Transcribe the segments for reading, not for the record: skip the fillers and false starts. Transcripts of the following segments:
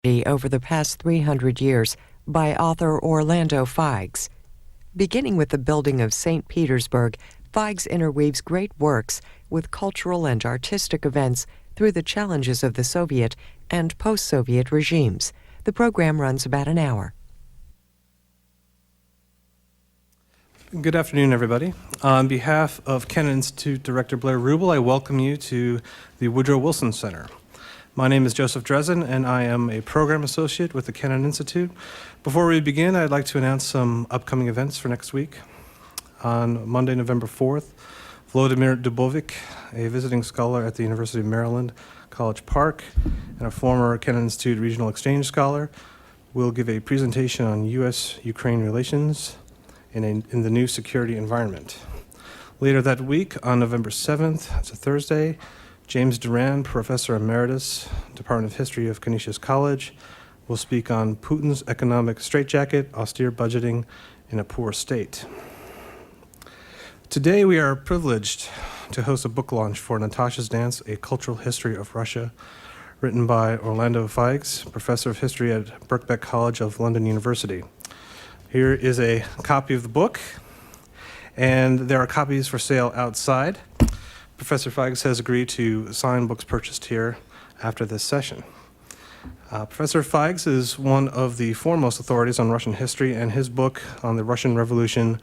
over the past 300 years by author Orlando Figes. Beginning with the building of St. Petersburg, Figes interweaves great works with cultural and artistic events through the challenges of the Soviet and post-Soviet regimes. The program runs about an hour. Good afternoon, everybody. On behalf of Kennan Institute Director Blair Rubel, I welcome you to the Woodrow Wilson Center. My name is Joseph Dresden, and I am a program associate with the Kennan Institute. Before we begin, I'd like to announce some upcoming events for next week. On Monday, November 4th, Vladimir Dubovik, a visiting scholar at the University of Maryland, College Park, and a former Kennan Institute Regional Exchange Scholar, will give a presentation on U.S.-Ukraine relations in the new security environment. Later that week, on November 7th, it's a Thursday, James Duran, Professor Emeritus, Department of History of Canisius College, will speak on Putin's economic straitjacket, austere budgeting in a poor state. Today we are privileged to host a book launch for Natasha's Dance, A Cultural History of Russia, written by Orlando Figes, Professor of History at Birkbeck College of London University. Here is a copy of the book, and there are copies for sale outside. Professor Figes has agreed to sign books purchased here after this session. Professor Figes is one of the foremost authorities on Russian history, and his book on the Russian Revolution,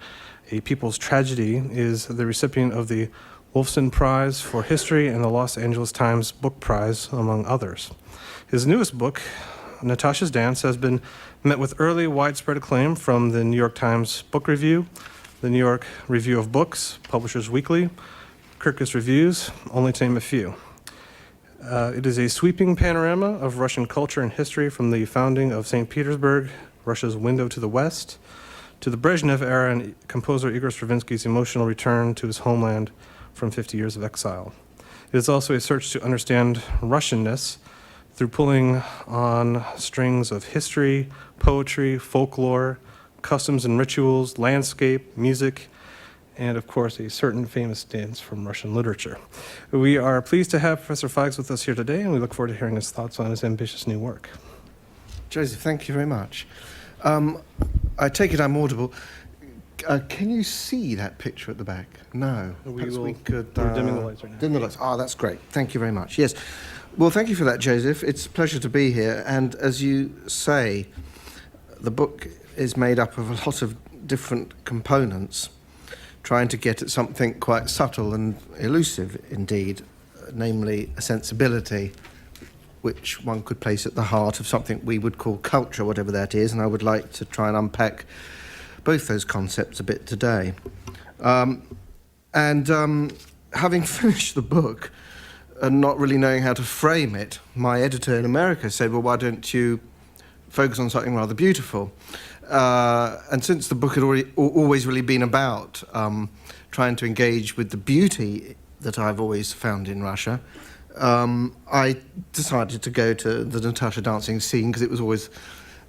A People's Tragedy, is the recipient of the Wolfson Prize for History and the Los Angeles Times Book Prize, among others. His newest book, Natasha's Dance, has been met with early widespread acclaim from the New York Times Book Review, the New York Review of Books, Publishers Weekly, Kirkus Reviews, only to name a few. It is a sweeping panorama of Russian culture and history from the founding of St. Petersburg, Russia's window to the West, to the Brezhnev era and composer Igor Stravinsky's emotional return to his homeland from 50 years of exile. It is also a search to understand Russianness through pulling on strings of history, poetry, folklore, customs and rituals, landscape, music, and of course, a certain famous dance from Russian literature. We are pleased to have Professor Figes with us here today, and we look forward to hearing his thoughts on his ambitious new work. Joseph, thank you very much. I take it I'm audible. Can you see that picture at the back? No. We could, we're dimming the lights right now. Dim the lights. That's great. Thank you very much. Yes. Well, thank you for that, Joseph. It's a pleasure to be here. And as you say, the book is made up of a lot of different components, trying to get at something quite subtle and elusive indeed, namely a sensibility which one could place at the heart of something we would call culture, whatever that is, and I would like to try and unpack both those concepts a bit today. Having finished the book and not really knowing how to frame it, my editor in America said, well, why don't you focus on something rather beautiful? And since the book had always really been about trying to engage with the beauty that I've always found in Russia, I decided to go to the Natasha dancing scene because it was always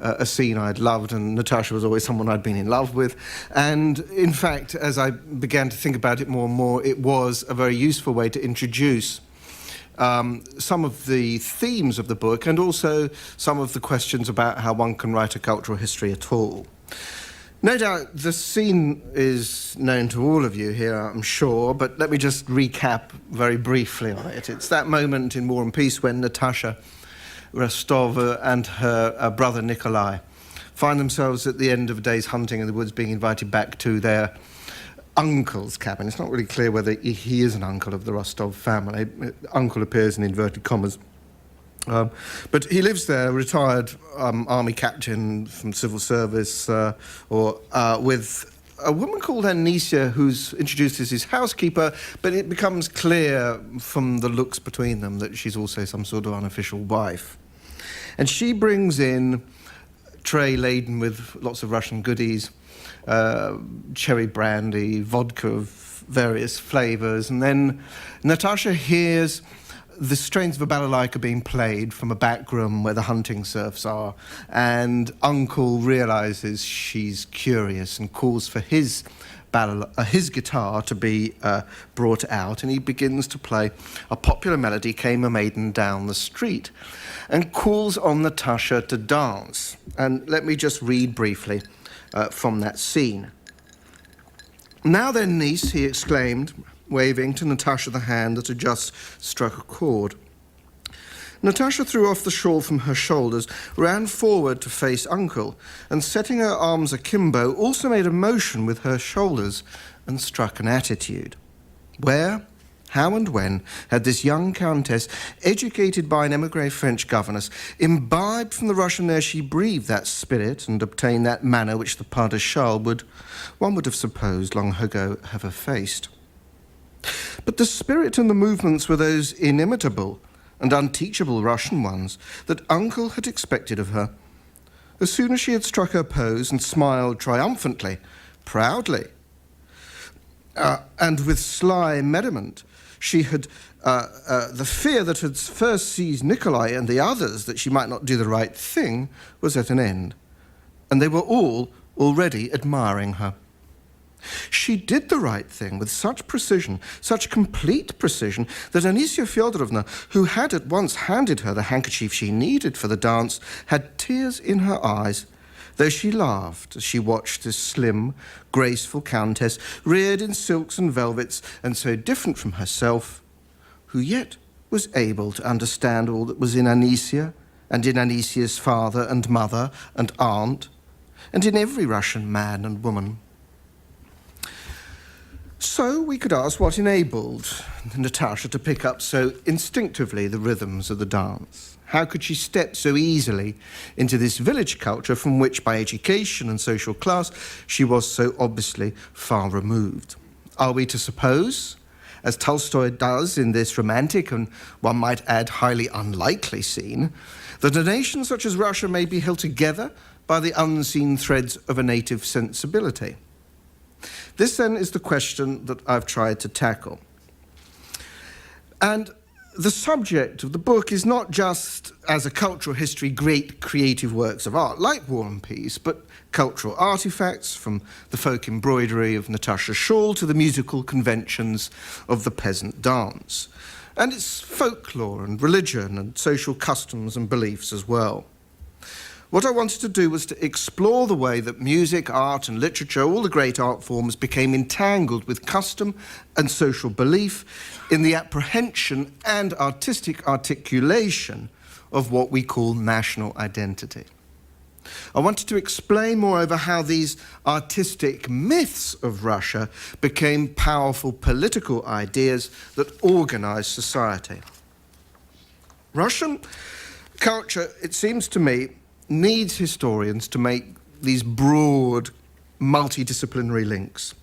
a scene I'd loved, and Natasha was always someone I'd been in love with. And in fact, as I began to think about it more and more, it was a very useful way to introduce some of the themes of the book and also some of the questions about how one can write a cultural history at all. No doubt the scene is known to all of you here, I'm sure, but let me just recap very briefly on it. It's that moment in War and Peace when Natasha Rostov and her brother Nikolai find themselves at the end of a day's hunting in the woods being invited back to their uncle's cabin. It's not really clear whether he is an uncle of the Rostov family. Uncle appears in inverted commas. But he lives there, retired army captain from civil service, with a woman called Anicia, who's introduced as his housekeeper, but it becomes clear from the looks between them that she's also some sort of unofficial wife. And she brings in a tray laden with lots of Russian goodies, cherry brandy, vodka of various flavors, and then Natasha hears the strains of a balalaika being played from a back room where the hunting serfs are, and Uncle realizes she's curious and calls for his his guitar to be brought out, and he begins to play a popular melody, Came a Maiden Down the Street, and calls on Natasha to dance. And let me just read briefly from that scene. "Now then, niece," he exclaimed, waving to Natasha the hand that had just struck a chord. Natasha threw off the shawl from her shoulders, ran forward to face Uncle, and setting her arms akimbo, also made a motion with her shoulders and struck an attitude. Where, how and when had this young countess, educated by an émigré French governess, imbibed from the Russian air she breathed that spirit and obtained that manner which the pas de châle would, one would have supposed, long ago have effaced? But the spirit and the movements were those inimitable and unteachable Russian ones that Uncle had expected of her. As soon as she had struck her pose and smiled triumphantly, proudly, and with sly merriment, she had the fear that had first seized Nikolai and the others that she might not do the right thing was at an end, and they were all already admiring her. She did the right thing with such precision, such complete precision, that Anisya Fyodorovna, who had at once handed her the handkerchief she needed for the dance, had tears in her eyes, though she laughed as she watched this slim, graceful countess, reared in silks and velvets, and so different from herself, who yet was able to understand all that was in Anisya, and in Anisya's father and mother and aunt, and in every Russian man and woman. So we could ask what enabled Natasha to pick up so instinctively the rhythms of the dance. How could she step so easily into this village culture from which, by education and social class, she was so obviously far removed? Are we to suppose, as Tolstoy does in this romantic and, one might add, highly unlikely scene, that a nation such as Russia may be held together by the unseen threads of a native sensibility? This, then, is the question that I've tried to tackle. And the subject of the book is not just, as a cultural history, great creative works of art, like War and Peace, but cultural artifacts, from the folk embroidery of Natasha's shawl to the musical conventions of the peasant dance. And it's folklore and religion and social customs and beliefs as well. What I wanted to do was to explore the way that music, art and literature, all the great art forms, became entangled with custom and social belief in the apprehension and artistic articulation of what we call national identity. I wanted to explain, moreover, how these artistic myths of Russia became powerful political ideas that organized society. Russian culture, it seems to me, needs historians to make these broad, multidisciplinary links.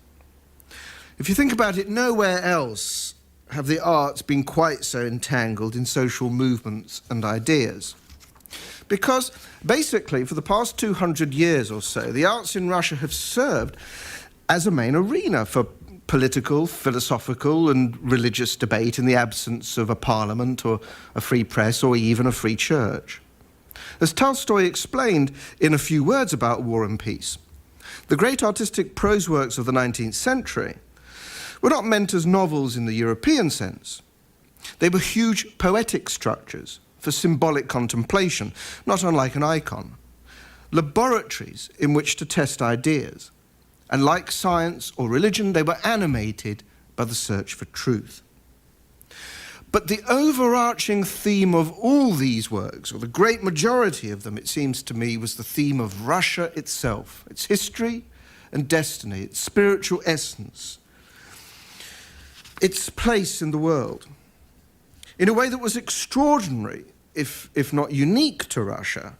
If you think about it, nowhere else have the arts been quite so entangled in social movements and ideas. Because, basically, for the past 200 years or so, the arts in Russia have served as a main arena for political, philosophical, and religious debate in the absence of a parliament or a free press or even a free church. As Tolstoy explained in A Few Words About War and Peace, the great artistic prose works of the 19th century were not meant as novels in the European sense. They were huge poetic structures for symbolic contemplation, not unlike an icon, laboratories in which to test ideas, and like science or religion, they were animated by the search for truth. But the overarching theme of all these works, or the great majority of them, it seems to me, was the theme of Russia itself, its history and destiny, its spiritual essence, its place in the world, in a way that was extraordinary, if not unique to Russia.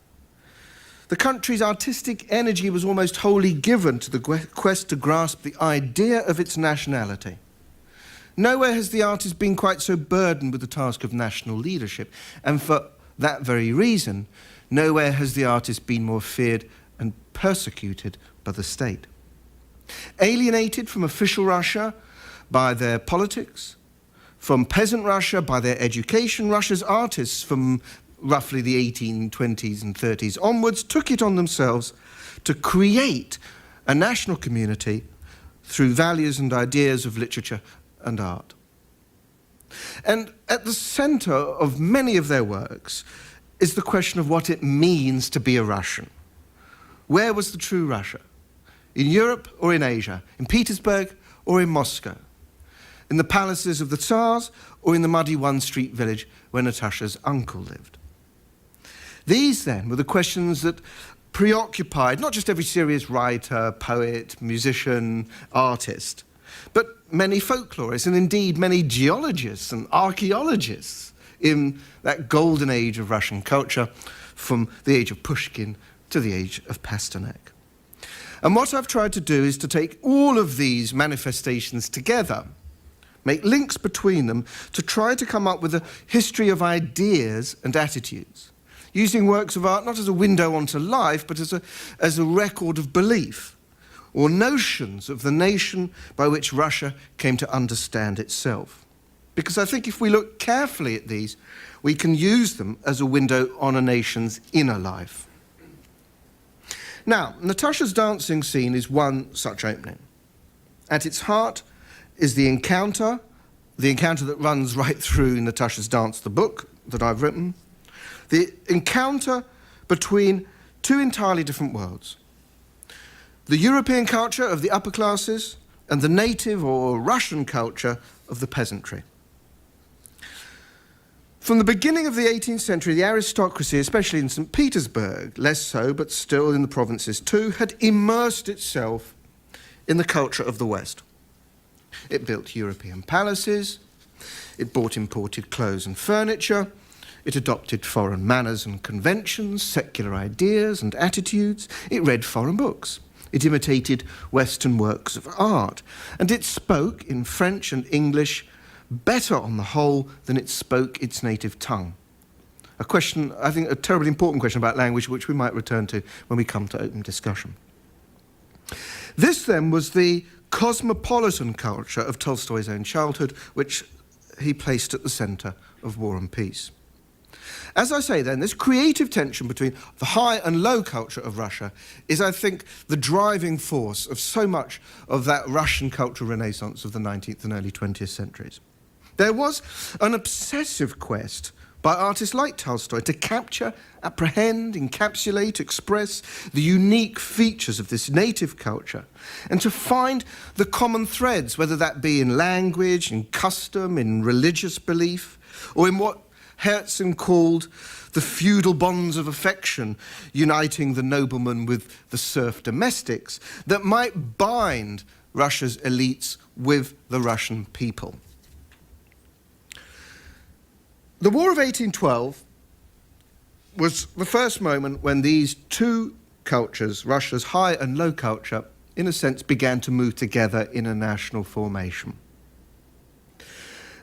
The country's artistic energy was almost wholly given to the quest to grasp the idea of its nationality. Nowhere has the artist been quite so burdened with the task of national leadership, and for that very reason, nowhere has the artist been more feared and persecuted by the state. Alienated from official Russia by their politics, from peasant Russia by their education, Russia's artists from roughly the 1820s and 30s onwards took it on themselves to create a national community through values and ideas of literature and art. And at the center of many of their works is the question of what it means to be a Russian. Where was the true Russia? In Europe or in Asia? In Petersburg or in Moscow? In the palaces of the Tsars or in the muddy one-street village where Natasha's uncle lived? These, then, were the questions that preoccupied not just every serious writer, poet, musician, artist, but many folklorists and indeed many geologists and archaeologists in that golden age of Russian culture, from the age of Pushkin to the age of Pasternak. And what I've tried to do is to take all of these manifestations together, make links between them, to try to come up with a history of ideas and attitudes, using works of art not as a window onto life, but as a record of belief, or notions of the nation by which Russia came to understand itself. Because I think if we look carefully at these, we can use them as a window on a nation's inner life. Now, Natasha's dancing scene is one such opening. At its heart is the encounter that runs right through Natasha's Dance, the book that I've written, the encounter between two entirely different worlds. The European culture of the upper classes and the native or Russian culture of the peasantry. From the beginning of the 18th century, the aristocracy, especially in St. Petersburg, less so, but still in the provinces too, had immersed itself in the culture of the West. It built European palaces, it bought imported clothes and furniture, it adopted foreign manners and conventions, secular ideas and attitudes, it read foreign books, it imitated Western works of art, and it spoke in French and English better on the whole than it spoke its native tongue. A question, I think, a terribly important question about language, which we might return to when we come to open discussion. This, then, was the cosmopolitan culture of Tolstoy's own childhood, which he placed at the center of War and Peace. As I say, then, this creative tension between the high and low culture of Russia is, I think, the driving force of so much of that Russian cultural renaissance of the 19th and early 20th centuries. There was an obsessive quest by artists like Tolstoy to capture, apprehend, encapsulate, express the unique features of this native culture and to find the common threads, whether that be in language, in custom, in religious belief, or in what Herzen called the feudal bonds of affection uniting the nobleman with the serf domestics that might bind Russia's elites with the Russian people. The War of 1812 was the first moment when these two cultures, Russia's high and low culture, in a sense began to move together in a national formation.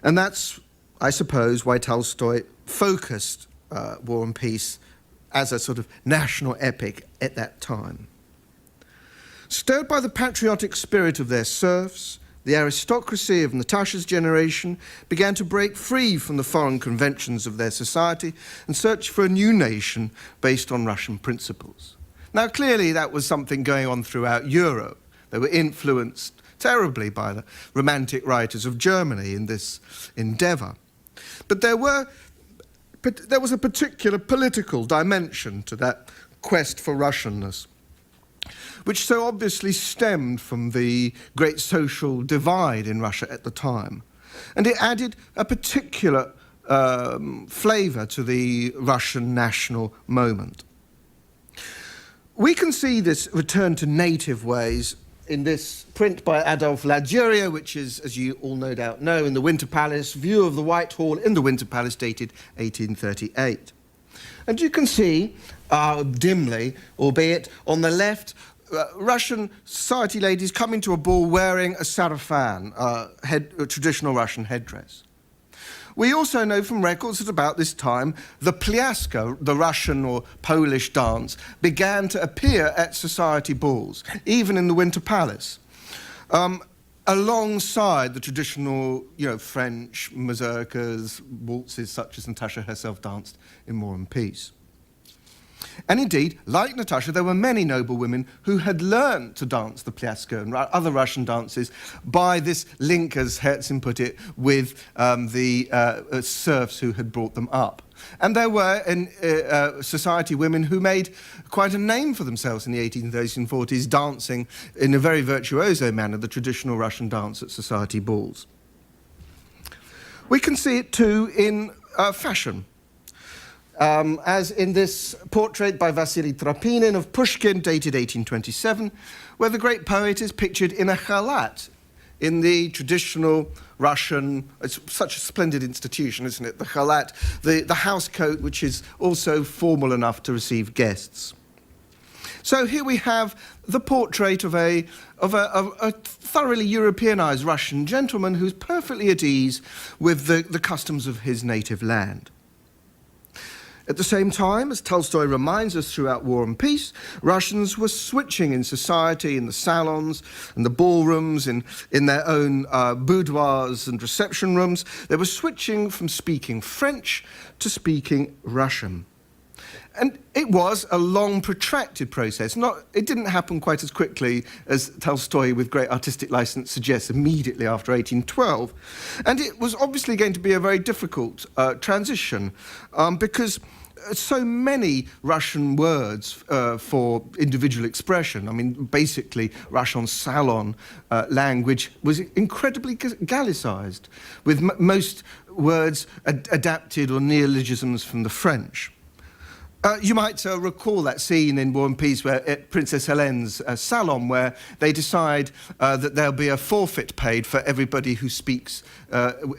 And that's, I suppose, why Tolstoy focused War and Peace as a sort of national epic at that time. Stirred by the patriotic spirit of their serfs, the aristocracy of Natasha's generation began to break free from the foreign conventions of their society and search for a new nation based on Russian principles. Now, clearly, that was something going on throughout Europe. They were influenced terribly by the Romantic writers of Germany in this endeavour. But there was a particular political dimension to that quest for Russianness, which so obviously stemmed from the great social divide in Russia at the time. And it added a particular flavour to the Russian national moment. We can see this return to native ways in this print by Adolphe Laduria, which is, as you all no doubt know, in the Winter Palace, view of the Whitehall in the Winter Palace, dated 1838. And you can see, dimly, albeit, on the left, Russian society ladies coming to a ball wearing a sarafan, a traditional Russian headdress. We also know from records that about this time, the pliaska, the Russian or Polish dance, began to appear at society balls, even in the Winter Palace, alongside the traditional, French mazurkas, waltzes such as Natasha herself danced in War and Peace. And indeed, like Natasha, there were many noblewomen who had learned to dance the pliasko and other Russian dances by this link, as Herzen put it, with the serfs who had brought them up. And there were in society women who made quite a name for themselves in the 1830s and 40s, dancing in a very virtuoso manner the traditional Russian dance at society balls. We can see it too in fashion. As in this portrait by Vasily Tropinin of Pushkin, dated 1827, where the great poet is pictured in a khalat, in the traditional Russian, it's such a splendid institution, isn't it? The khalat, the house coat, which is also formal enough to receive guests. So here we have the portrait of a thoroughly Europeanized Russian gentleman who's perfectly at ease with the customs of his native land. At the same time, as Tolstoy reminds us throughout War and Peace, Russians were switching in society, in the salons and the ballrooms, in their own boudoirs and reception rooms. They were switching from speaking French to speaking Russian. And it was a long, protracted process. It didn't happen quite as quickly as Tolstoy, with great artistic license, suggests immediately after 1812. And it was obviously going to be a very difficult transition because so many Russian words for individual expression. I mean, basically, Russian salon language was incredibly Gallicized, with most words adapted or neologisms from the French. You might recall that scene in War and Peace where at Princess Helene's salon, where they decide that there'll be a forfeit paid for everybody who speaks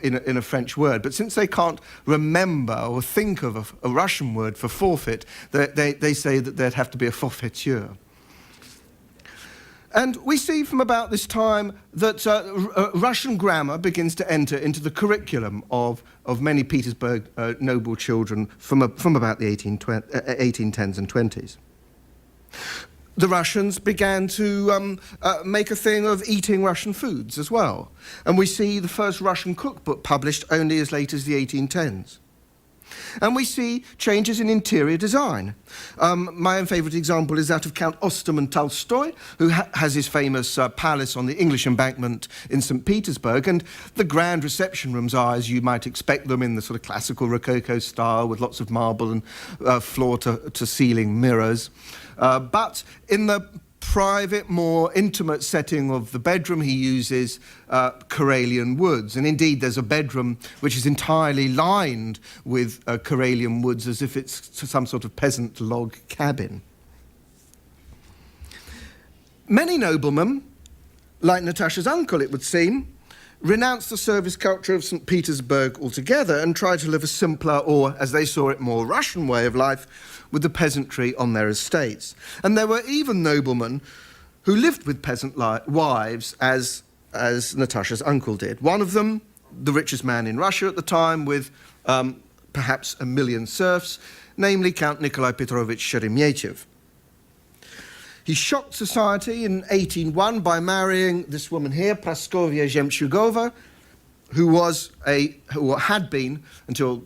in a French word. But since they can't remember or think of a Russian word for forfeit, they say that there'd have to be a forfaiture. And we see from about this time that Russian grammar begins to enter into the curriculum of many Petersburg noble children from about the 1810s and 20s. The Russians began to make a thing of eating Russian foods as well. And we see the first Russian cookbook published only as late as the 1810s. And we see changes in interior design. My own favourite example is that of Count Osterman Tolstoy, who has his famous palace on the English embankment in St. Petersburg, and the grand reception rooms are, as you might expect them, in the sort of classical Rococo style, with lots of marble and floor-to-ceiling mirrors. But in the private, more intimate setting of the bedroom, he uses Karelian woods. And indeed, there's a bedroom which is entirely lined with Karelian woods, as if it's some sort of peasant log cabin. Many noblemen, like Natasha's uncle, it would seem, renounced the service culture of St. Petersburg altogether and tried to live a simpler, or, as they saw it, more Russian way of life with the peasantry on their estates. And there were even noblemen who lived with peasant wives, as Natasha's uncle did. One of them, the richest man in Russia at the time, with perhaps 1 million serfs, namely Count Nikolai Petrovich Sheremetyev. He shocked society in 1801 by marrying this woman here, Praskovia Zhemchugova, who had been, until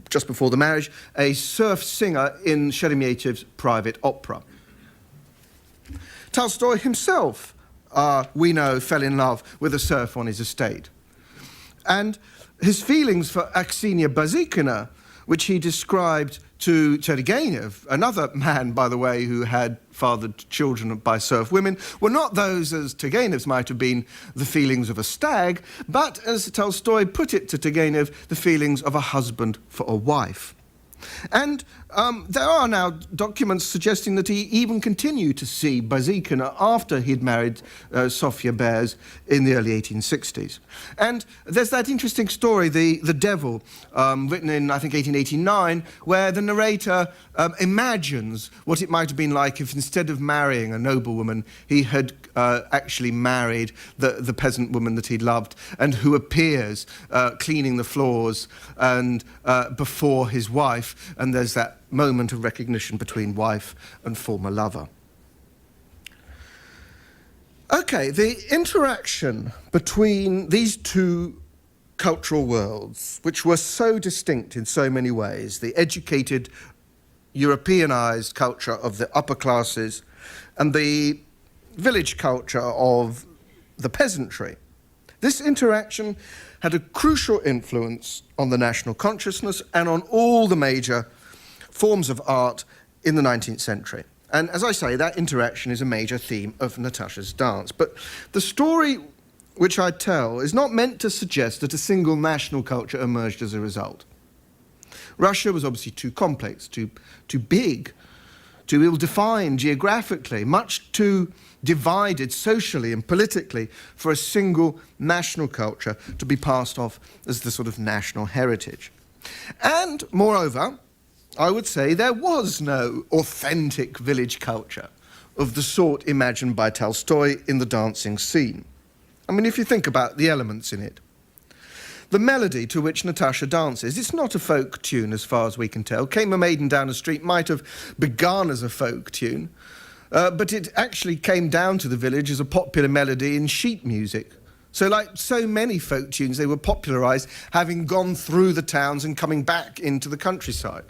just before the marriage, a serf singer in Sheremetyev's private opera. Tolstoy himself, we know, fell in love with a serf on his estate. And his feelings for Aksenia Bazykina, which he described to Turgenev, another man, by the way, who had fathered children by serf women, were not those, as Turgenev's might have been, the feelings of a stag, but, as Tolstoy put it to Turgenev, the feelings of a husband for a wife. And there are now documents suggesting that he even continued to see Bazykina after he'd married Sofia Bears in the early 1860s. And there's that interesting story, The Devil, written in, I think, 1889, where the narrator imagines what it might have been like if, instead of marrying a noblewoman, he had actually married the peasant woman that he loved, and who appears cleaning the floors and before his wife, and there's that moment of recognition between wife and former lover. Okay, the interaction between these two cultural worlds, which were so distinct in so many ways, the educated Europeanized culture of the upper classes and the village culture of the peasantry. This interaction had a crucial influence on the national consciousness and on all the major forms of art in the 19th century. And as I say, that interaction is a major theme of Natasha's dance. But the story which I tell is not meant to suggest that a single national culture emerged as a result. Russia was obviously too complex, too big, too ill-defined geographically, much too divided socially and politically for a single national culture to be passed off as the sort of national heritage. And moreover, I would say there was no authentic village culture of the sort imagined by Tolstoy in the dancing scene. I mean, if you think about the elements in it. The melody to which Natasha dances, it's not a folk tune as far as we can tell. Came a Maiden Down the Street might have begun as a folk tune, but it actually came down to the village as a popular melody in sheet music. So like so many folk tunes, they were popularised having gone through the towns and coming back into the countryside.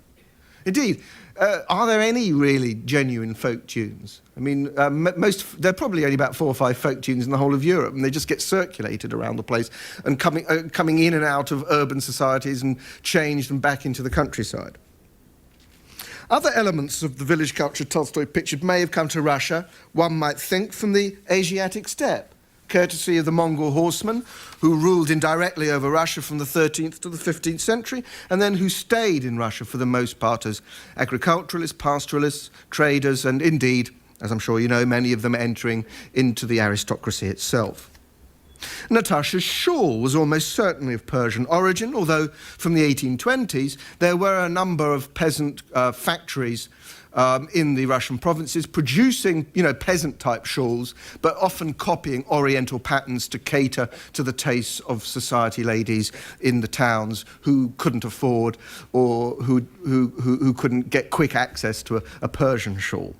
Indeed, are there any really genuine folk tunes? I mean, there are probably only about 4 or 5 folk tunes in the whole of Europe, and they just get circulated around the place and coming in and out of urban societies and changed and back into the countryside. Other elements of the village culture Tolstoy pictured may have come to Russia, one might think, from the Asiatic steppe, courtesy of the Mongol horsemen who ruled indirectly over Russia from the 13th to the 15th century, and then who stayed in Russia for the most part as agriculturalists, pastoralists, traders, and indeed, as I'm sure you know, many of them entering into the aristocracy itself. Natasha's shawl was almost certainly of Persian origin, although from the 1820s there were a number of peasant factories in the Russian provinces producing, peasant-type shawls, but often copying Oriental patterns to cater to the tastes of society ladies in the towns who couldn't afford or who couldn't get quick access to a Persian shawl.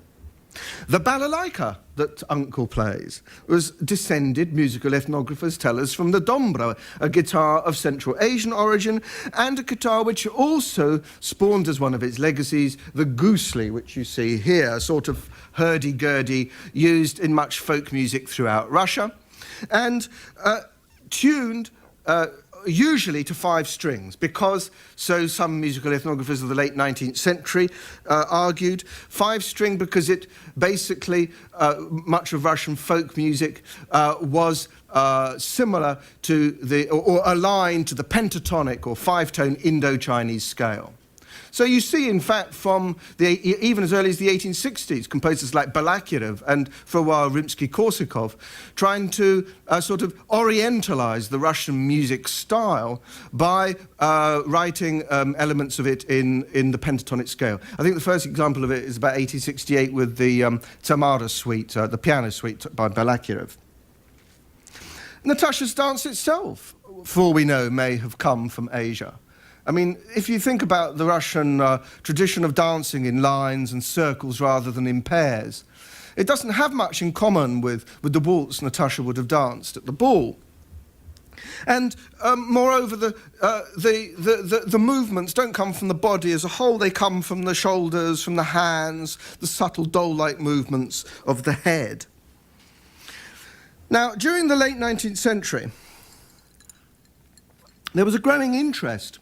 The balalaika that Uncle plays was descended, musical ethnographers tell us, from the dobra, a guitar of Central Asian origin, and a guitar which also spawned as one of its legacies the gusli, which you see here, a sort of hurdy-gurdy used in much folk music throughout Russia, and tuned usually to 5 strings, because, so some musical ethnographers of the late 19th century argued, 5-string because it basically, much of Russian folk music was similar to or aligned to the pentatonic or 5-tone Indo-Chinese scale. So you see, in fact, from even as early as the 1860s, composers like Balakirev and, for a while, Rimsky-Korsakov, trying to sort of orientalize the Russian music style by writing elements of it in the pentatonic scale. I think the first example of it is about 1868 with the Tamara suite, the piano suite by Balakirev. Natasha's dance itself, for all we know, may have come from Asia. I mean, if you think about the Russian tradition of dancing in lines and circles rather than in pairs, it doesn't have much in common with the waltz Natasha would have danced at the ball. And moreover, the movements don't come from the body as a whole, they come from the shoulders, from the hands, the subtle doll-like movements of the head. Now, during the late 19th century, there was a growing interest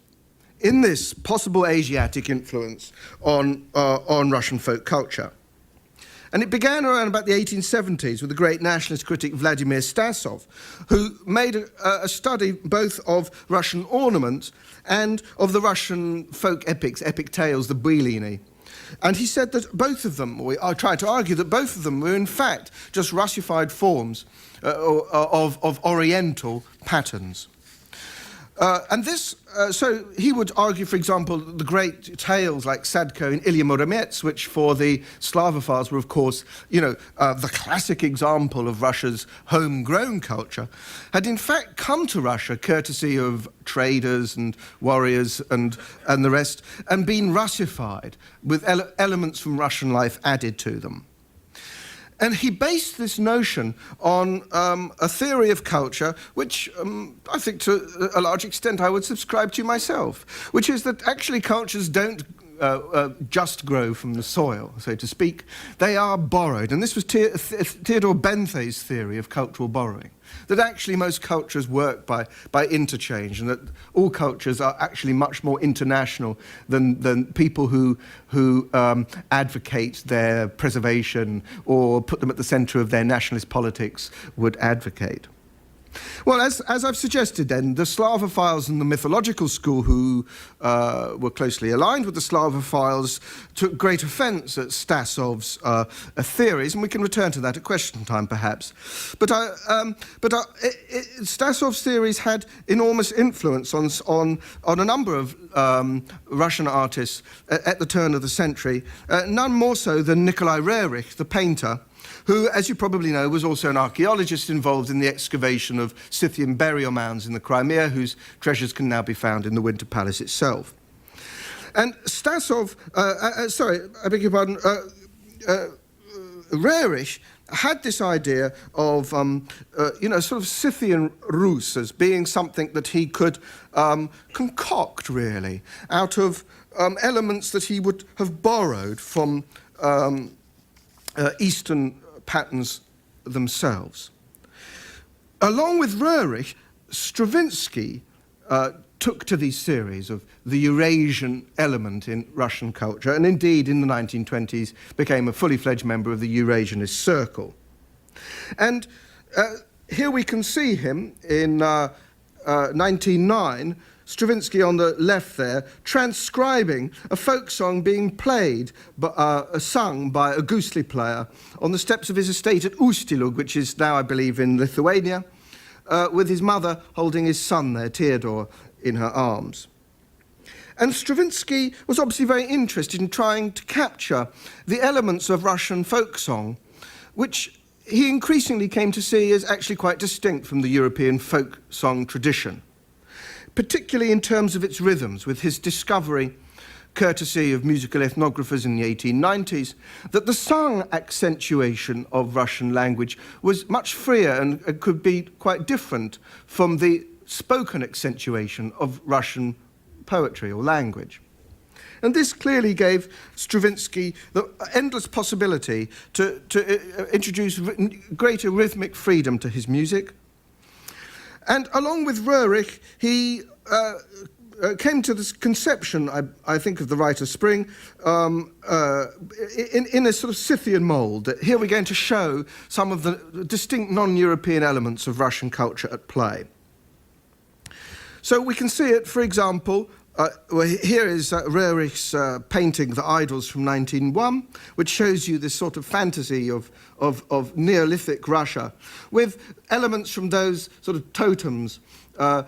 in this possible Asiatic influence on Russian folk culture. And it began around about the 1870s with the great nationalist critic Vladimir Stasov, who made a study both of Russian ornament and of the Russian folk epics, epic tales, the Byliny. And he said that both of them, or I tried to argue that both of them were in fact just Russified forms of Oriental patterns. And this, so he would argue, for example, the great tales like Sadko and Ilya Muromets, which for the Slavophiles were, of course, the classic example of Russia's homegrown culture, had in fact come to Russia courtesy of traders and warriors and the rest, and been Russified with elements from Russian life added to them. And he based this notion on a theory of culture, which I think to a large extent I would subscribe to myself, which is that actually cultures don't just grow from the soil, so to speak. They are borrowed. And this was Theodore Benthey's theory of cultural borrowing, that actually most cultures work by interchange, and that all cultures are actually much more international than people who advocate their preservation or put them at the centre of their nationalist politics would advocate. Well, as I've suggested then, the Slavophiles and the mythological school, who were closely aligned with the Slavophiles, took great offence at Stasov's theories, and we can return to that at question time, perhaps. But Stasov's theories had enormous influence on a number of Russian artists at the turn of the century, none more so than Nikolai Rerich, the painter, who, as you probably know, was also an archaeologist involved in the excavation of Scythian burial mounds in the Crimea, whose treasures can now be found in the Winter Palace itself. And Stasov, I beg your pardon, Rerich had this idea of, sort of Scythian Rus as being something that he could concoct, really, out of elements that he would have borrowed from Eastern patterns themselves. Along with Rerich, Stravinsky took to these theories of the Eurasian element in Russian culture, and indeed in the 1920s became a fully fledged member of the Eurasianist circle. And here we can see him in 1909, Stravinsky on the left there, transcribing a folk song being played, sung by a gusli player on the steps of his estate at Ust-Ilug, which is now, I believe, in Lithuania, with his mother holding his son there, Theodore, in her arms. And Stravinsky was obviously very interested in trying to capture the elements of Russian folk song, which he increasingly came to see as actually quite distinct from the European folk song tradition, particularly in terms of its rhythms, with his discovery, courtesy of musical ethnographers in the 1890s, that the sung accentuation of Russian language was much freer and could be quite different from the spoken accentuation of Russian poetry or language. And this clearly gave Stravinsky the endless possibility to introduce greater rhythmic freedom to his music. And along with Rerich, he came to this conception, I think, of the Rite of Spring in a sort of Scythian mould. Here we're going to show some of the distinct non-European elements of Russian culture at play. So we can see it, for example, here is Rerich's painting, The Idols from 1901, which shows you this sort of fantasy of Neolithic Russia, with elements from those sort of totems that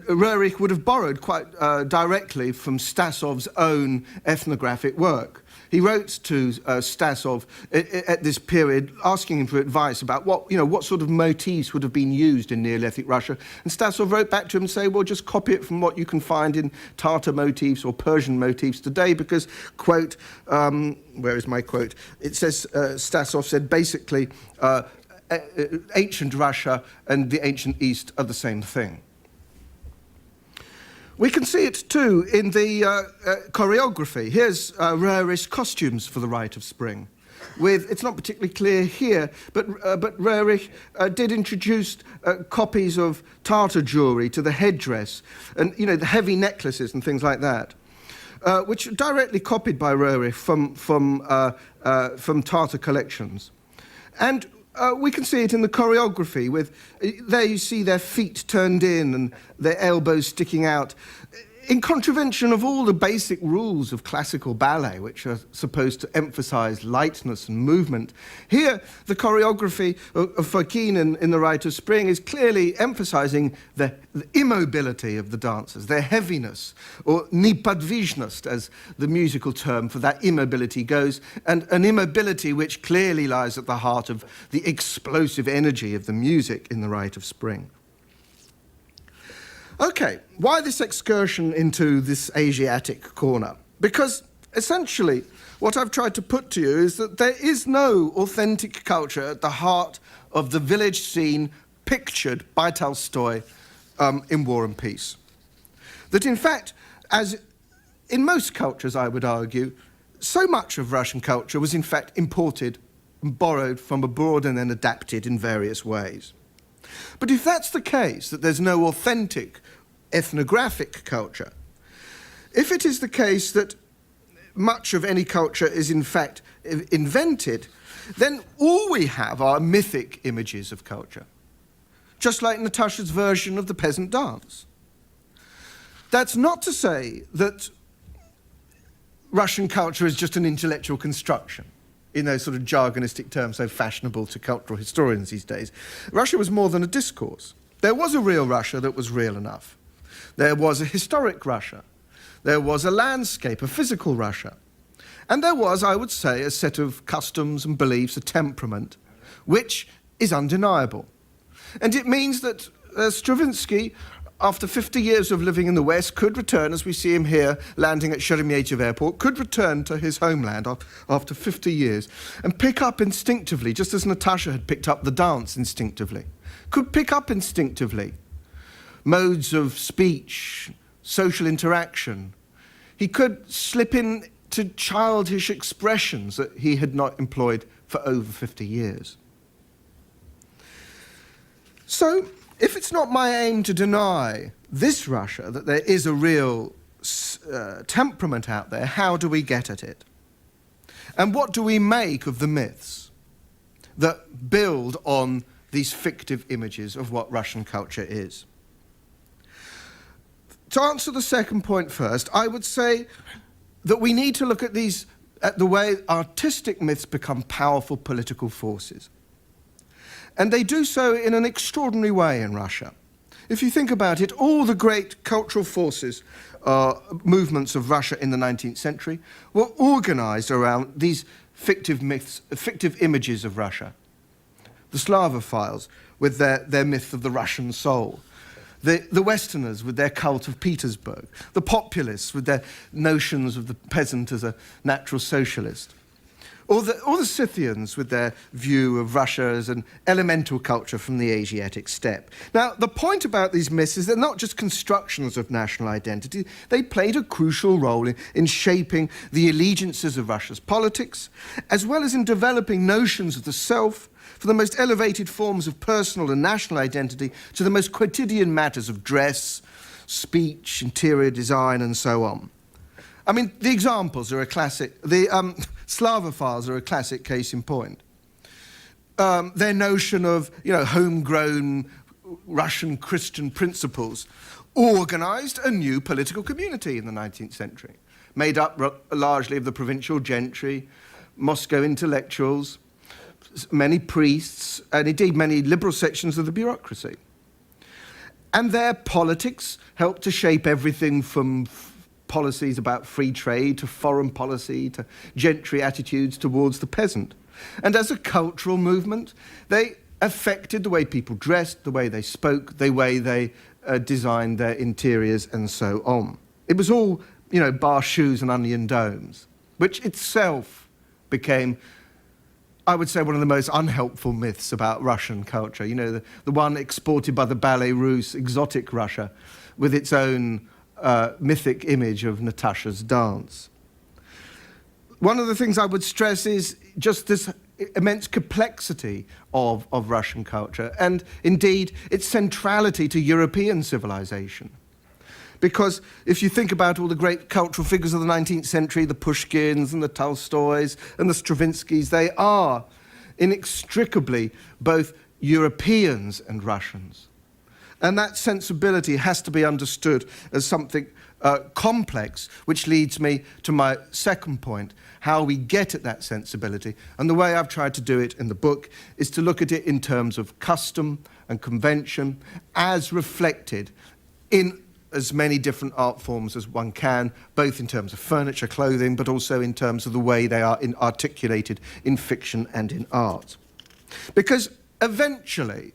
Rerich would have borrowed quite directly from Stasov's own ethnographic work. He wrote to Stasov at this period, asking him for advice about what sort of motifs would have been used in Neolithic Russia. And Stasov wrote back to him and said, well, just copy it from what you can find in Tatar motifs or Persian motifs today, because, quote, where is my quote? It says, Stasov said, basically, ancient Russia and the ancient East are the same thing. We can see it too in the choreography. Here's Rerich's costumes for the Rite of Spring. It's not particularly clear here, but Rerich did introduce copies of Tatar jewelry to the headdress, and the heavy necklaces and things like that, which are directly copied by Rerich from Tatar collections. And we can see it in the choreography there you see their feet turned in and their elbows sticking out, in contravention of all the basic rules of classical ballet, which are supposed to emphasize lightness and movement. Here, the choreography of Fokine in the Rite of Spring is clearly emphasizing the immobility of the dancers, their heaviness, or nepodvizhnost, as the musical term for that immobility goes, and an immobility which clearly lies at the heart of the explosive energy of the music in the Rite of Spring. Okay, why this excursion into this Asiatic corner? Because essentially what I've tried to put to you is that there is no authentic culture at the heart of the village scene pictured by Tolstoy in War and Peace. That in fact, as in most cultures, I would argue, so much of Russian culture was in fact imported and borrowed from abroad and then adapted in various ways. But if that's the case, that there's no authentic ethnographic culture, if it is the case that much of any culture is in fact invented, then all we have are mythic images of culture, just like Natasha's version of the peasant dance. That's not to say that Russian culture is just an intellectual construction, in those sort of jargonistic terms so fashionable to cultural historians these days. Russia was more than a discourse. There was a real Russia that was real enough. There was a historic Russia. There was a landscape, a physical Russia. And there was, I would say, a set of customs and beliefs, a temperament, which is undeniable. And it means that Stravinsky, after 50 years of living in the West, could return, as we see him here, landing at Sheremetyevo Airport, could return to his homeland after 50 years and pick up instinctively, just as Natasha had picked up the dance instinctively, could pick up instinctively modes of speech, social interaction. He could slip into childish expressions that he had not employed for over 50 years. So, if it's not my aim to deny this Russia, that there is a real temperament out there, how do we get at it? And what do we make of the myths that build on these fictive images of what Russian culture is? To answer the second point first, I would say that we need to look at the way artistic myths become powerful political forces. And they do so in an extraordinary way in Russia. If you think about it, all the great cultural forces, movements of Russia in the 19th century were organized around these fictive myths, fictive images of Russia. The Slavophiles with their myth of the Russian soul. The Westerners with their cult of Petersburg. The populists with their notions of the peasant as a natural socialist. Or the Scythians with their view of Russia as an elemental culture from the Asiatic steppe. Now, the point about these myths is they're not just constructions of national identity. They played a crucial role in shaping the allegiances of Russia's politics, as well as in developing notions of the self, from the most elevated forms of personal and national identity to the most quotidian matters of dress, speech, interior design, and so on. I mean, the examples are a classic. The Slavophiles are a classic case in point. Their notion of, homegrown Russian Christian principles organized a new political community in the 19th century, made up largely of the provincial gentry, Moscow intellectuals, many priests, and indeed many liberal sections of the bureaucracy. And their politics helped to shape everything from policies about free trade to foreign policy to gentry attitudes towards the peasant. And as a cultural movement, they affected the way people dressed, the way they spoke, the way they designed their interiors, and so on. It was all, bar shoes and onion domes, which itself became, I would say, one of the most unhelpful myths about Russian culture. The one exported by the Ballet Russe, exotic Russia, with its own mythic image of Natasha's dance. One of the things I would stress is just this immense complexity of Russian culture, and indeed its centrality to European civilization. Because if you think about all the great cultural figures of the 19th century, the Pushkins and the Tolstoys and the Stravinskys, they are inextricably both Europeans and Russians. And that sensibility has to be understood as something complex, which leads me to my second point, how we get at that sensibility. And the way I've tried to do it in the book is to look at it in terms of custom and convention as reflected in as many different art forms as one can, both in terms of furniture, clothing, but also in terms of the way they are articulated in fiction and in art. Because eventually,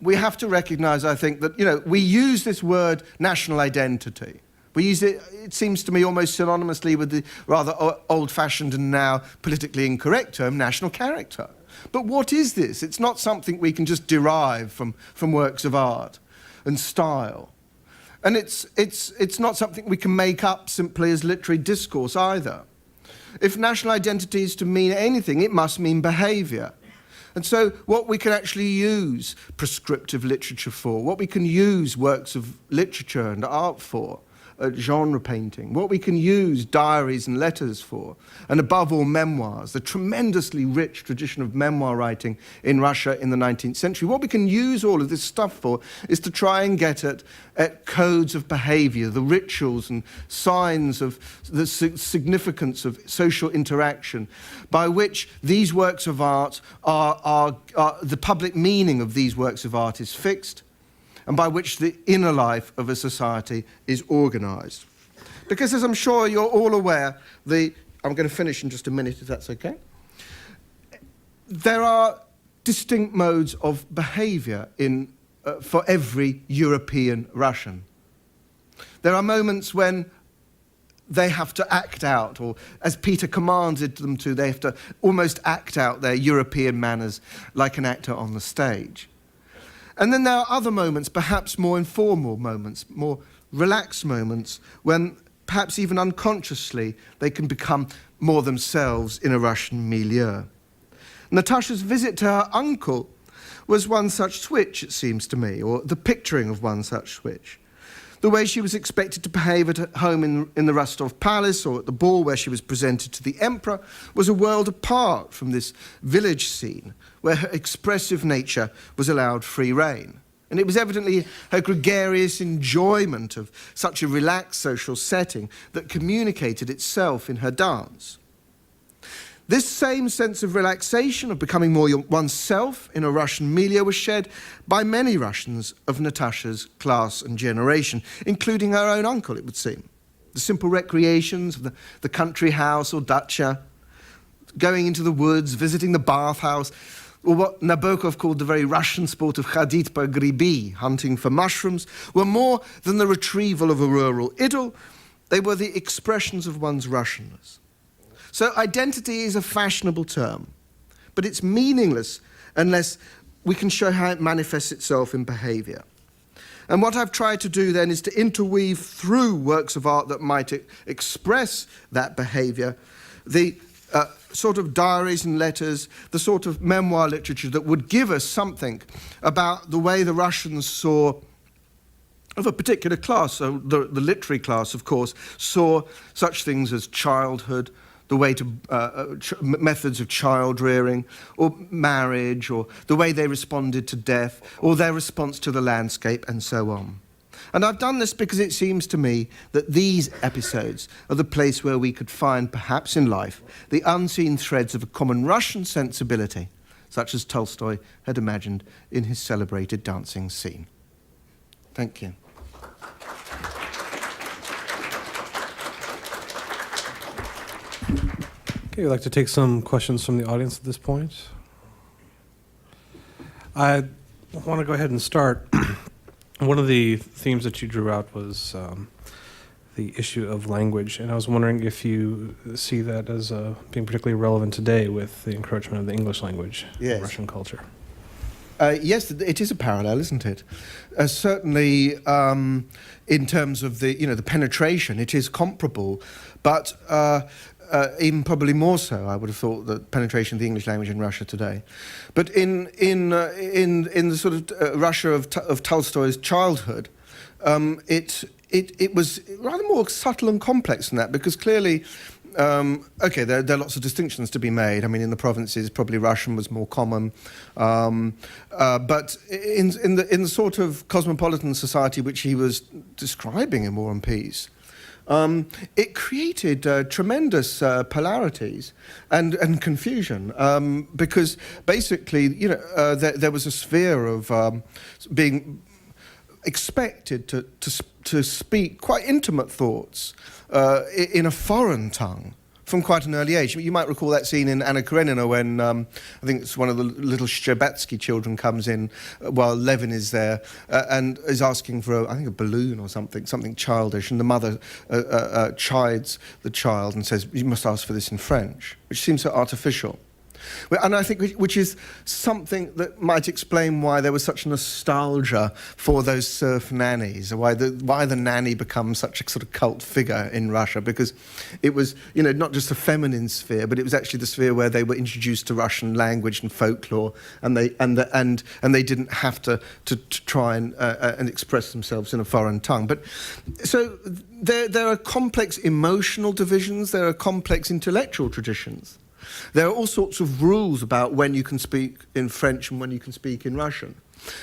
we have to recognize, I think, that, we use this word national identity. We use it, it seems to me, almost synonymously with the rather old-fashioned and now politically incorrect term, national character. But what is this? It's not something we can just derive from works of art and style. And it's not something we can make up simply as literary discourse either. If national identity is to mean anything, it must mean behaviour. And so what we can actually use prescriptive literature for, what we can use works of literature and art for, genre painting, what we can use diaries and letters for, and above all memoirs, the tremendously rich tradition of memoir writing in Russia in the 19th century. What we can use all of this stuff for is to try and get at codes of behavior, the rituals and signs of the significance of social interaction, by which these works of art are the public meaning of these works of art is fixed, and by which the inner life of a society is organised. Because, as I'm sure you're all aware, I'm going to finish in just a minute, if that's okay. There are distinct modes of behaviour for every European Russian. There are moments when they have to act out, or as Peter commanded them to, they have to almost act out their European manners like an actor on the stage. And then there are other moments, perhaps more informal moments, more relaxed moments, when perhaps even unconsciously they can become more themselves in a Russian milieu. Natasha's visit to her uncle was one such switch, it seems to me, or the picturing of one such switch. The way she was expected to behave at home in the Rostov Palace or at the ball where she was presented to the emperor was a world apart from this village scene where her expressive nature was allowed free rein. And it was evidently her gregarious enjoyment of such a relaxed social setting that communicated itself in her dance. This same sense of relaxation, of becoming more oneself in a Russian milieu, was shared by many Russians of Natasha's class and generation, including her own uncle, it would seem. The simple recreations of the country house or dacha, going into the woods, visiting the bathhouse, or what Nabokov called the very Russian sport of khadit po gribi, hunting for mushrooms, were more than the retrieval of a rural idyll. They were the expressions of one's Russianness. So identity is a fashionable term, but it's meaningless unless we can show how it manifests itself in behaviour. And what I've tried to do then is to interweave through works of art that might express that behaviour, the sort of diaries and letters, the sort of memoir literature that would give us something about the way the Russians saw, of a particular class, so the literary class, of course, saw such things as childhood, the way to methods of child rearing, or marriage, or the way they responded to death, or their response to the landscape, and so on. And I've done this because it seems to me that these episodes are the place where we could find, perhaps in life, the unseen threads of a common Russian sensibility, such as Tolstoy had imagined in his celebrated dancing scene. Thank you. Okay, we'd like to take some questions from the audience at this point. I want to go ahead and start. One of the themes that you drew out was the issue of language, and I was wondering if you see that as being particularly relevant today with the encroachment of the English language in Russian culture. Yes, it is a parallel, isn't it? Certainly, in terms of the penetration, it is comparable, but even probably more so, I would have thought, the penetration of the English language in Russia today. But in the sort of Russia of Tolstoy's childhood, it was rather more subtle and complex than that, because clearly, okay, there are lots of distinctions to be made. I mean, in the provinces, probably Russian was more common, but in the sort of cosmopolitan society which he was describing in War and Peace, it created tremendous polarities and confusion, because basically, there was a sphere of being expected to speak quite intimate thoughts in a foreign tongue from quite an early age. You might recall that scene in Anna Karenina when I think it's one of the little Shtcherbatsky children comes in while Levin is there and is asking for a balloon or something childish, and the mother chides the child and says, "You must ask for this in French," which seems so artificial. And I think which is something that might explain why there was such nostalgia for those serf nannies, why the nanny becomes such a sort of cult figure in Russia, because it was, you know, not just a feminine sphere, but it was actually the sphere where they were introduced to Russian language and folklore, and they didn't have to try and express themselves in a foreign tongue. But so there are complex emotional divisions, there are complex intellectual traditions. There are all sorts of rules about when you can speak in French and when you can speak in Russian.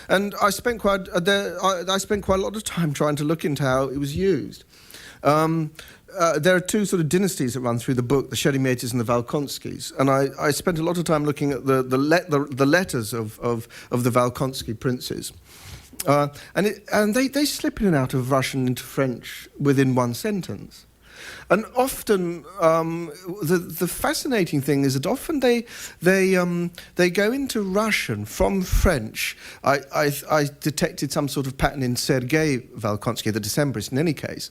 And I spent quite a lot of time trying to look into how it was used. There are two sort of dynasties that run through the book, the Sheremetyev and the Volkonskys. And I spent a lot of time looking at the letters of the Volkonsky princes. And they slip in and out of Russian into French within one sentence. And often, the fascinating thing is that often they go into Russian from French. I detected some sort of pattern in Sergei Volkonsky, the Decembrist, in any case,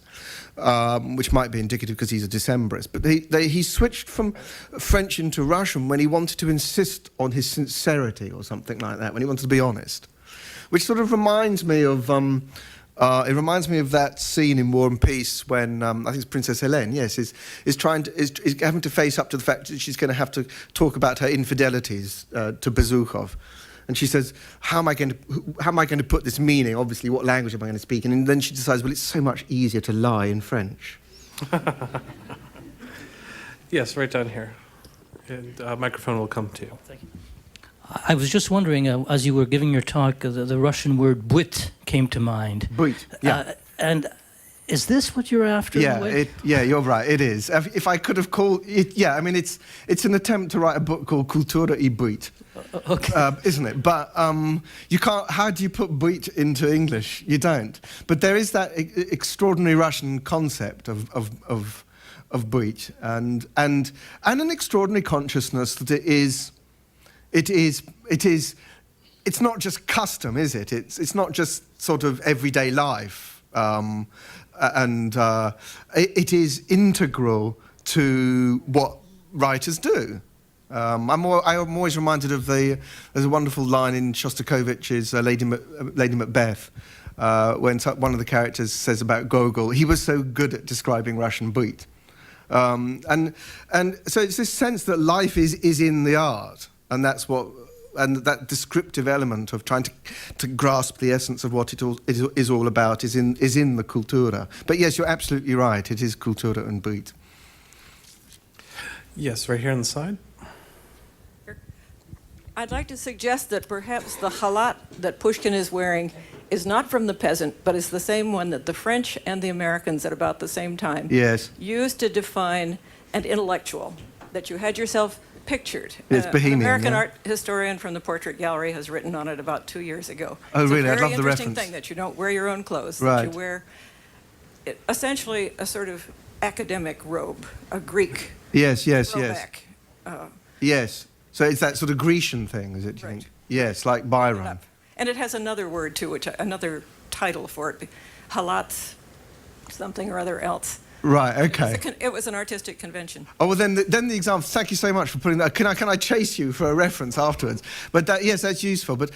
which might be indicative because he's a Decembrist. But he switched from French into Russian when he wanted to insist on his sincerity or something like that, when he wanted to be honest, which sort of reminds me of. It reminds me of that scene in War and Peace when I think it's Princess Helene. Yes, is having to face up to the fact that she's going to have to talk about her infidelities to Bezukhov, and she says, "How am I going to put this meaning? Obviously, what language am I going to speak?" And then she decides, "Well, it's so much easier to lie in French." Yes, right down here. And microphone will come to you. Thank you. I was just wondering, as you were giving your talk, the Russian word "byt" came to mind. Byt, yeah. And is this what you're after? Yeah, you're right. It is. If I could have called it, yeah. I mean, it's an attempt to write a book called Kultura I byt, okay. Isn't it? But you can't. How do you put byt into English? You don't. But there is that extraordinary Russian concept of byt, and an extraordinary consciousness that it's not just custom, is it? It's not just sort of everyday life, it is integral to what writers do. I'm always reminded of there's a wonderful line in Shostakovich's Lady Macbeth, when one of the characters says about Gogol, he was so good at describing Russian byt. And so it's this sense that life is in the art. And that descriptive element of trying to grasp the essence of what it is all about is in the Kultura. But yes, you're absolutely right. It is Kultura and byt. Yes, right here on the side. I'd like to suggest that perhaps the khalat that Pushkin is wearing is not from the peasant, but is the same one that the French and the Americans at about the same time used to define an intellectual, that you had yourself pictured. It's Bohemian, an American yeah. art historian from the Portrait Gallery has written on it about 2 years ago. Oh, it's really? a I'd very love the interesting reference. thing that you don't wear your own clothes, Right. that you wear essentially a sort of academic robe, a Greek Yes. throwback. Yes. So it's that sort of Grecian thing, is it? Do you Right. think? Yes, like Byron. And it has another word too, another title for it, halat something or other else. Right. Okay. It was an artistic convention. Oh well, then the example. Thank you so much for putting that. Can I chase you for a reference afterwards? But yes, that's useful. But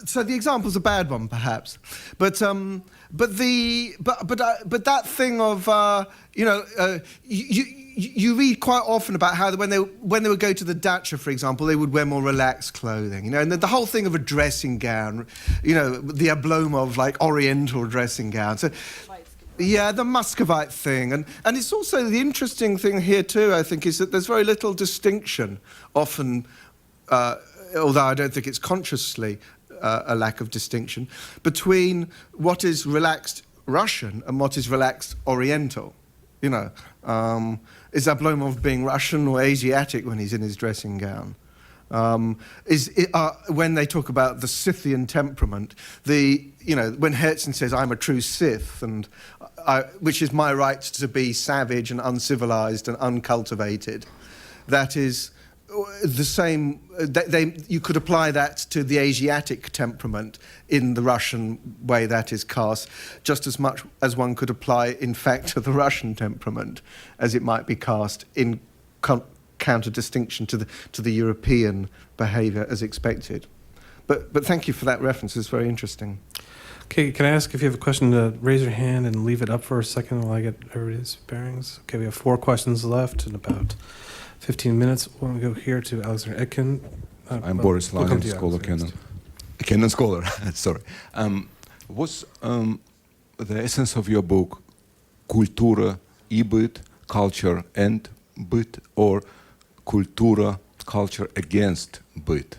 so the example's a bad one, perhaps. But that thing of you read quite often about how when they would go to the dacha, for example, they would wear more relaxed clothing. You know, and the whole thing of a dressing gown. You know, the Oblomov like Oriental dressing gown. So. Yeah, the Muscovite thing. And it's also the interesting thing here too, I think, is that there's very little distinction often, although I don't think it's consciously a lack of distinction, between what is relaxed Russian and what is relaxed Oriental. You know, is Oblomov being Russian or Asiatic when he's in his dressing gown? When they talk about the Scythian temperament, when Herzen says, "I'm a true Scyth," and which is my right to be savage and uncivilized and uncultivated, that is the same. You could apply that to the Asiatic temperament in the Russian way that is cast, just as much as one could apply, in fact, to the Russian temperament as it might be cast in counter-distinction to the European behaviour as expected. But thank you for that reference. It's very interesting. Okay, can I ask if you have a question to raise your hand and leave it up for a second while I get everybody's bearings? Okay, we have 4 questions left in about 15 minutes. We'll go here to Alexander Etkin. I'm Boris Lanin, scholar canon scholar. Sorry. What's the essence of your book, Kultura и быт, culture and быт, or Kultura, culture against быт?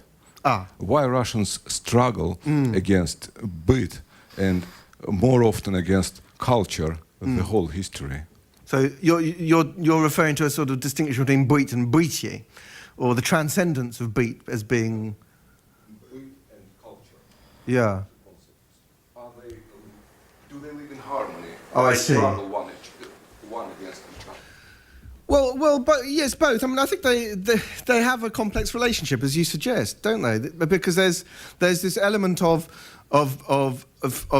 Why Russians struggle against быт and more often against culture, the whole history? So you're referring to a sort of distinction between быт and бытие, or the transcendence of быт as being... Быт and culture. Yeah. Do they live in harmony? Oh, I see. Struggle one against each other. Well, but yes, both. I mean, I think they have a complex relationship, as you suggest, don't they? Because there's this element of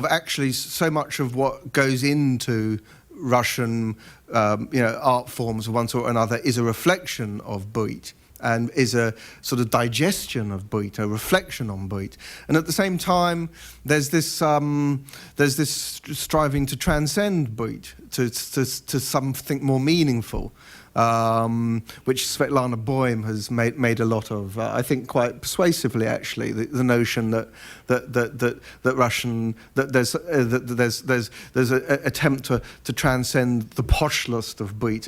actually so much of what goes into Russian art forms of one sort or another is a reflection of быт, and is a sort of digestion of быт, a reflection on быт. And at the same time, there's this striving to transcend быт, to something more meaningful, which Svetlana Boym has made a lot of, I think quite persuasively actually, the notion that there's an attempt to transcend the poshlust of быт,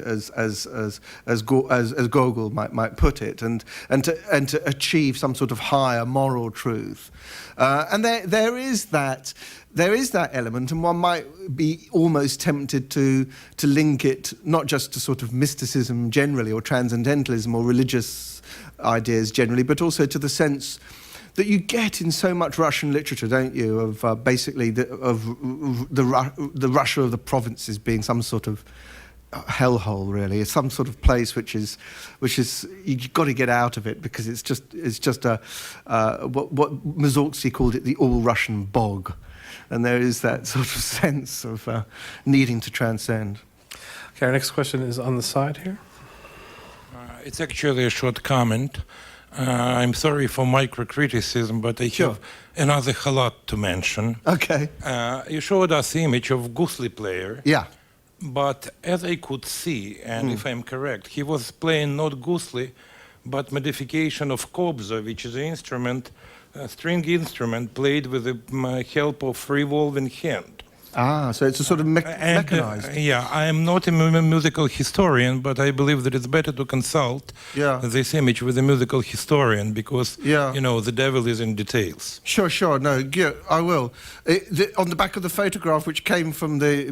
as Gogol might put it, and to achieve some sort of higher moral truth. And there is that element, and one might be almost tempted to link it not just to sort of mysticism generally, or transcendentalism, or religious ideas generally, but also to the sense that you get in so much Russian literature, don't you, of basically the Russia of the provinces being some sort of hellhole, really. It's some sort of place which is you've got to get out of it, because it's just a what Mussorgsky called it, the all-Russian bog. And there is that sort of sense of needing to transcend. Okay, our next question is on the side here. It's actually a short comment. I'm sorry for microcriticism, but I have another halat to mention. Okay. You showed us the image of gusli player. Yeah. But as I could see, and if I'm correct, he was playing not gusli, but modification of kobza, which is an instrument, a string instrument played with the help of revolving hand. So it's a sort of mechanized. Yeah, I am not a musical historian, but I believe that it's better to consult this image with a musical historian, because, you know, the devil is in details. Sure. No, I will. On the back of the photograph, which came from the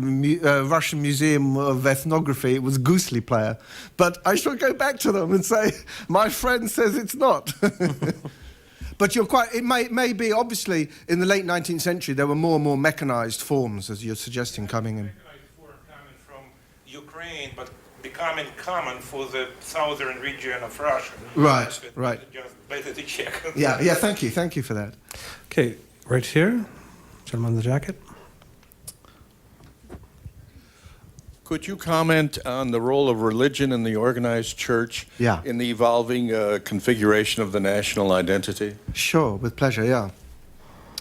Russian Museum of Ethnography, it was gusli player. But I shall go back to them and say, my friend says it's not. But you're quite. It may be, obviously, in the late 19th century, there were more and more mechanized forms, as you're suggesting, coming in. Mechanized form coming from Ukraine, but becoming common for the southern region of Russia. Right. Just better to check. Yeah. Thank you for that. Okay, right here, gentleman in the jacket. Could you comment on the role of religion in the organized church in the evolving configuration of the national identity? Sure, with pleasure, yeah.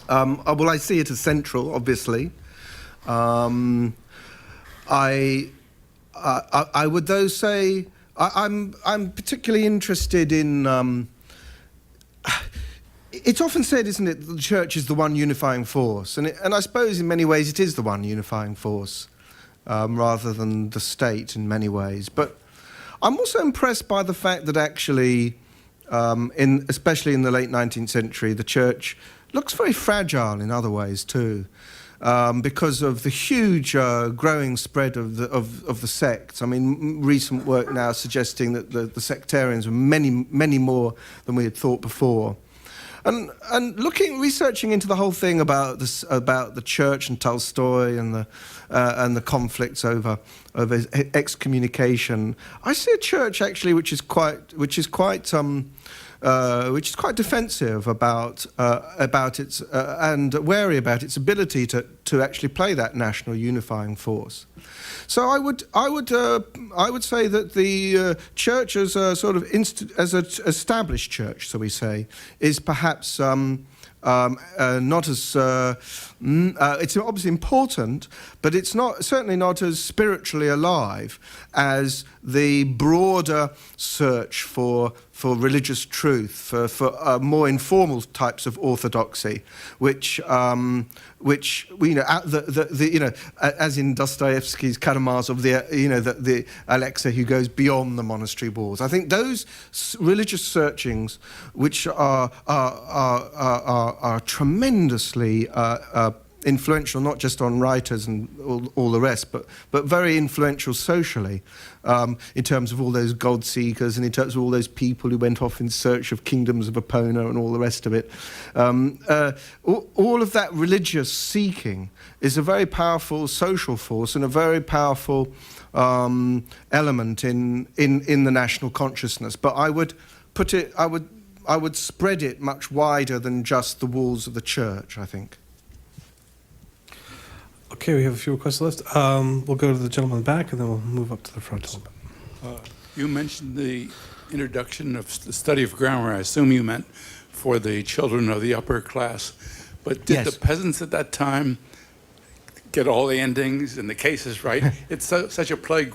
Well, I see it as central, obviously. I would, though, say I'm particularly interested in... it's often said, isn't it, that the church is the one unifying force, and I suppose in many ways it is the one unifying force. Rather than the state in many ways. But I'm also impressed by the fact that actually, especially in the late 19th century, the church looks very fragile in other ways too, because of the huge growing spread of the sects. I mean, recent work now suggesting that the sectarians were many more than we had thought before. And researching into the whole thing about the church and Tolstoy and the conflicts over excommunication, I see a church actually which is quite which is quite defensive about its and wary about its ability to actually play that national unifying force. So I would say that the church as a sort of as an established church, so we say, is perhaps not as it's obviously important, but it's certainly not as spiritually alive as the broader search for religious truth, for more informal types of orthodoxy, which you know, as in Dostoevsky's Karamazov, the Alexa who goes beyond the monastery walls. I think those religious searchings, which are tremendously influential, not just on writers and all the rest, but very influential socially, in terms of all those God seekers and in terms of all those people who went off in search of kingdoms of Epona and all the rest of it. All of that religious seeking is a very powerful social force and a very powerful element in the national consciousness. But I would spread it much wider than just the walls of the church, I think. Okay, we have a few requests left. We'll go to the gentleman in the back, and then we'll move up to the front a little bit. You mentioned the introduction of the study of grammar. I assume you meant for the children of the upper class. But did the peasants at that time get all the endings and the cases right? It's such a plague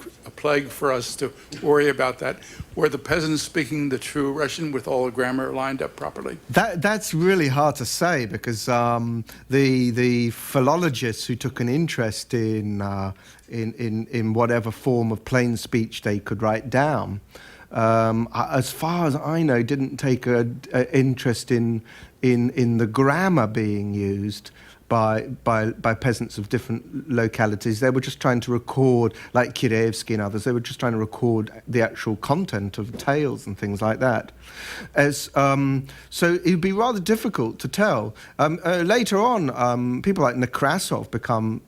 for us to worry about that. Were the peasants speaking the true Russian with all the grammar lined up properly? That's really hard to say, because the philologists who took an interest in whatever form of plain speech they could write down, as far as I know, didn't take an interest in the grammar being used by peasants of different localities. They were just trying to record, like Kirevsky and others, they were just trying to record the actual content of tales and things like that. So it would be rather difficult to tell. Later on, people like Nekrasov become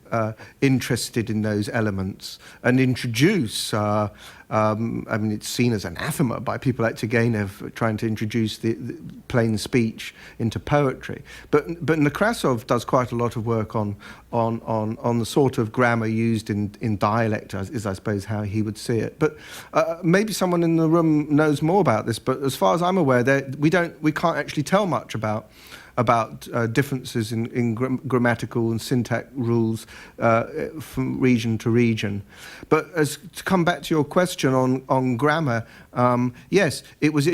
interested in those elements and introduce I mean, it's seen as anathema by people like Turgenev trying to introduce the plain speech into poetry. But Nekrasov does quite a lot of work on the sort of grammar used in dialect, is I suppose how he would see it. But maybe someone in the room knows more about this. But as far as I'm aware, we can't actually tell much about differences in grammatical and syntax rules from region to region. But to come back to your question on grammar, yes, it was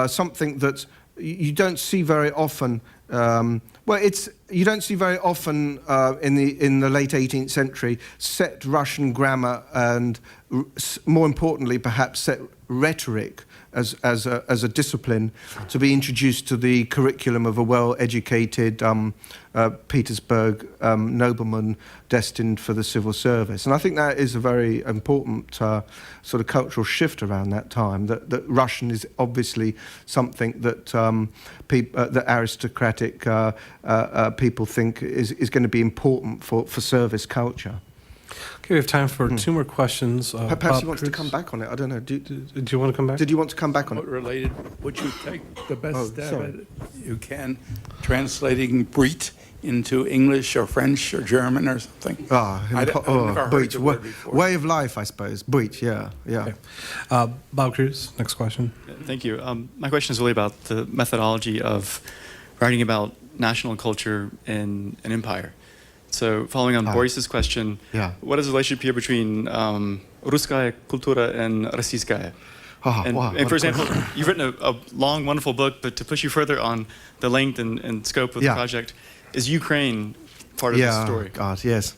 something that you don't see very often. You don't see very often in the late 18th century set Russian grammar and, more importantly, perhaps set rhetoric as a discipline to be introduced to the curriculum of a well-educated Petersburg nobleman destined for the civil service. And I think that is a very important sort of cultural shift around that time, that Russian is obviously something that that aristocratic people think is going to be important for service culture. Okay, we have time for two more questions. Perhaps he wants to come back on it. I don't know. Do you want to come back? Did you want to come back on it? Related, would you take the best stab at it you can, translating Brit into English or French or German or something? Brit, way of life, I suppose. Brit, yeah. Okay. Bob Cruz, next question. Thank you. My question is really about the methodology of writing about national culture in an empire. So following on Boris's question, what is the relationship here between Russkaya kultura and Rossiyskaya? And for example, you've written a long, wonderful book, but to push you further on the length and scope of the project, is Ukraine part of the story? God, yes.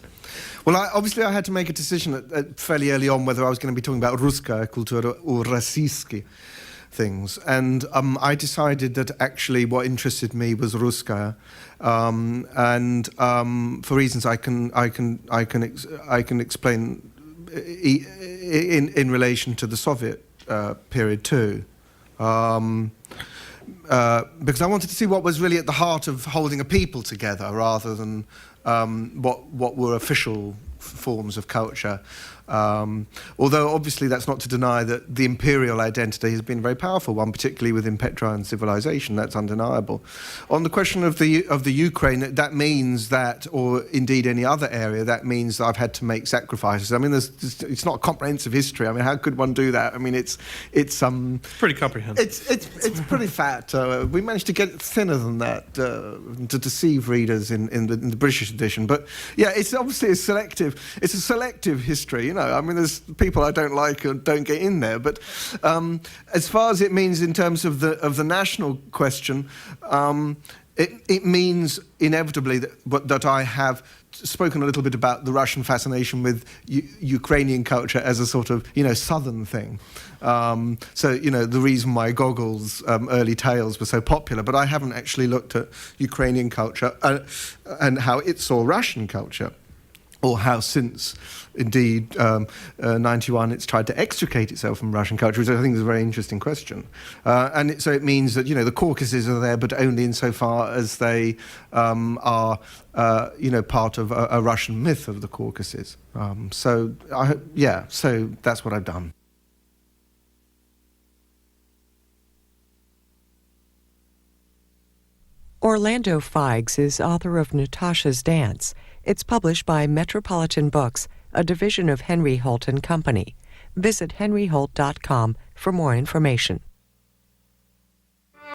Well, obviously I had to make a decision fairly early on whether I was going to be talking about Russkaya kultura or Rossiyski things, and I decided that actually what interested me was Russkaya, and for reasons I can explain in relation to the Soviet period too, because I wanted to see what was really at the heart of holding a people together rather than what were official forms of culture. Although obviously that's not to deny that the imperial identity has been a very powerful one, particularly within Petrine civilization. That's undeniable. On the question of the Ukraine, that means that, or indeed any other area, that means that I've had to make sacrifices. I mean, it's not a comprehensive history. I mean, how could one do that? I mean, it's pretty comprehensive. It's pretty fat. We managed to get it thinner than that to deceive readers in the British edition. But yeah, it's obviously a selective history. You know, I mean, there's people I don't like and don't get in there. But as far as it means in terms of the national question, it means inevitably that I have spoken a little bit about the Russian fascination with Ukrainian culture as a sort of, southern thing. So, the reason why Gogol's early tales were so popular, but I haven't actually looked at Ukrainian culture and how it saw Russian culture, or how since, indeed, 91, it's tried to extricate itself from Russian culture, which I think is a very interesting question. So it means that, the Caucasus are there, but only insofar as they are, part of a Russian myth of the Caucasus. So that's what I've done. Orlando Feigs is author of Natasha's Dance. It's published by Metropolitan Books, a division of Henry Holt & Company. Visit henryholt.com for more information.